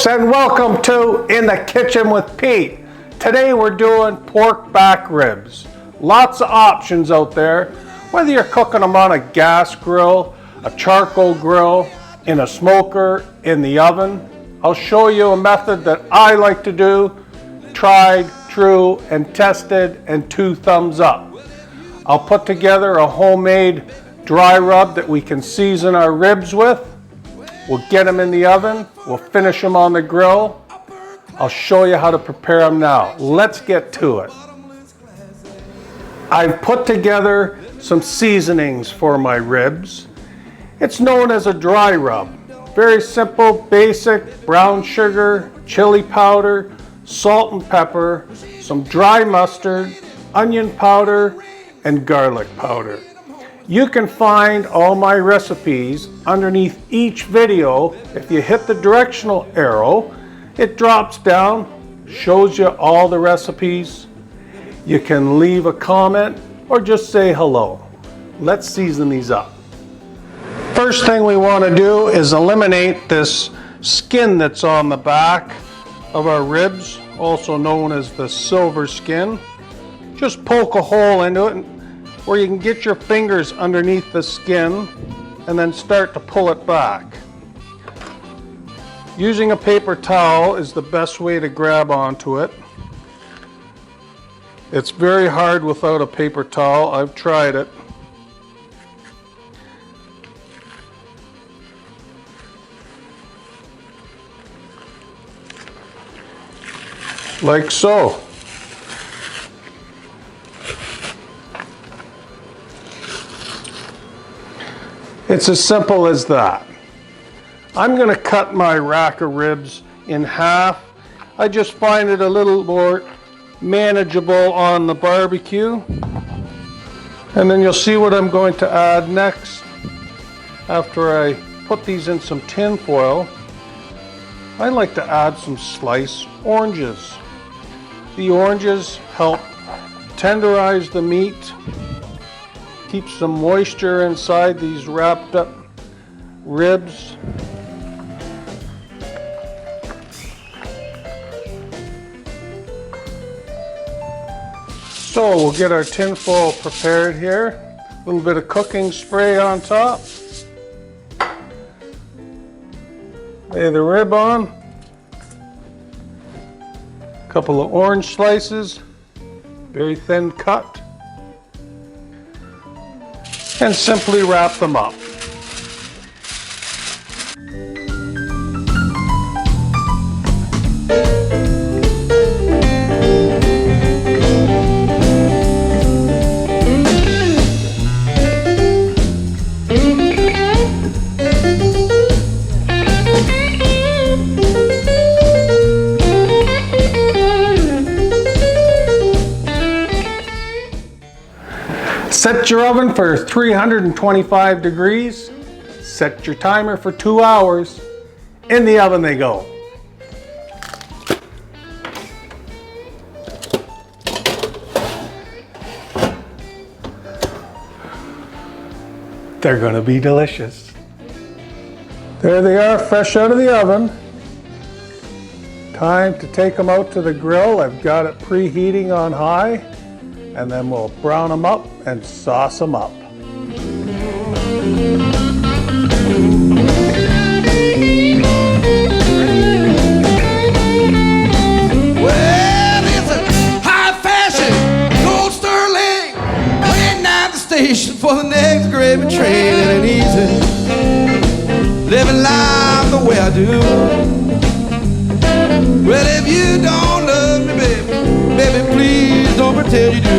folks, and welcome to In the Kitchen with Pete. Today we're doing pork back ribs. Lots of options out there, whether you're cooking them on a gas grill, a charcoal grill, in a smoker, in the oven. I'll show you a method that I like to do, tried, true, and tested, and 2 thumbs up. I'll put together a homemade dry rub that we can season our ribs with. We'll get them in the oven, we'll finish them on the grill. I'll show you how to prepare them now. Let's get to it. I've put together some seasonings for my ribs. It's known as a dry rub. Very simple, basic: brown sugar, chili powder, salt and pepper, some dry mustard, onion powder, and garlic powder. You can find all my recipes underneath each video. If you hit the directional arrow, it drops down, shows you all the recipes. You can leave a comment or just say hello. Let's season these up. First thing we want to do is eliminate this skin that's on the back of our ribs, also known as the silver skin. Just poke a hole into it where you can get your fingers underneath the skin and then start to pull it back. Using a paper towel is the best way to grab onto it. It's very hard without a paper towel. I've tried it. Like so. It's as simple as that. I'm going to cut my rack of ribs in half. I just find it a little more manageable on the barbecue. And then you'll see what I'm going to add next. After I put these in some tin foil, I like to add some sliced oranges. The oranges help tenderize the meat, keep some moisture inside these wrapped up ribs. So we'll get our tin foil prepared here. A little bit of cooking spray on top. Lay the rib on. A couple of orange slices, very thin cut. And simply wrap them up. Set your oven for 325 degrees. Set your timer for 2 hours. In the oven they go. They're going to be delicious. There they are, fresh out of the oven. Time to take them out to the grill. I've got it preheating on high. And then we'll brown them up and sauce them up. Well, it's a high fashion gold sterling, waiting at the station for the next gravy train, and it easy living life the way I do. Well, if you don't love me, baby, please don't pretend you do.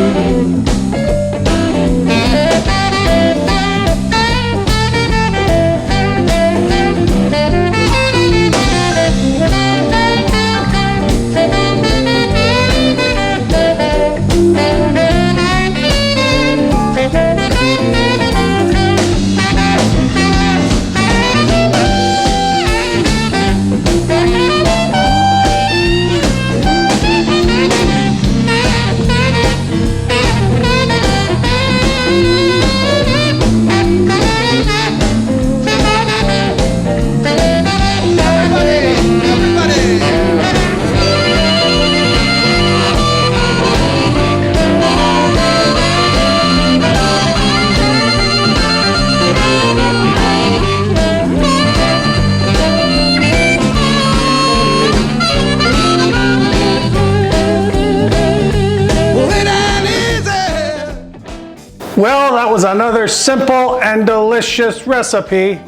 Well, that was another simple and delicious recipe.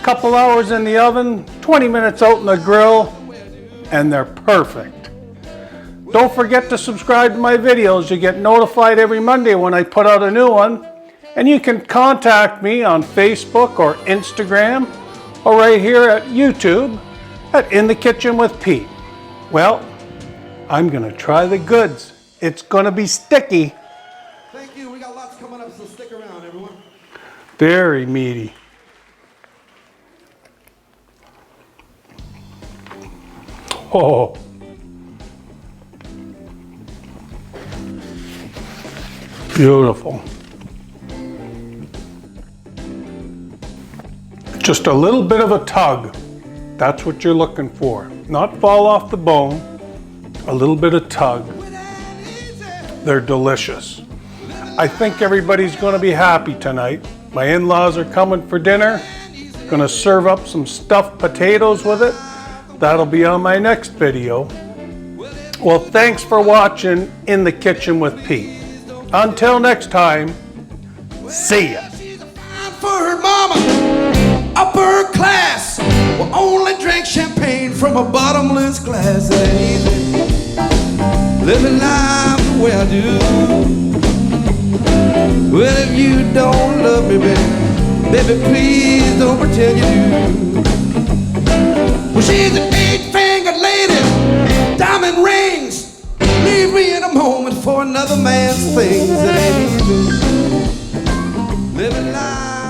Couple hours in the oven, 20 minutes out in the grill, and they're perfect. Don't forget to subscribe to my videos. You get notified every Monday when I put out a new one. And you can contact me on Facebook or Instagram, or right here at YouTube at In the Kitchen with Pete. Well, I'm gonna try the goods. It's gonna be sticky. Thank you. We got lots coming up, so stick around, everyone. Very meaty. Oh. Beautiful. Just a little bit of a tug. That's what you're looking for. Not fall off the bone. A little bit of tug. They're delicious. I think everybody's going to be happy tonight. My in-laws are coming for dinner. Going to serve up some stuffed potatoes with it. That'll be on my next video. Well, thanks for watching In the Kitchen with Pete. Until next time, see ya. For her mama, upper class, will only drink champagne from a bottomless glass. It ain't easy living life the way I do. Well, if you don't love me, baby, please don't pretend you do. Well, she's an 8-fingered lady, diamond rings. Leave me in a moment for another man's things. It ain't easy living life.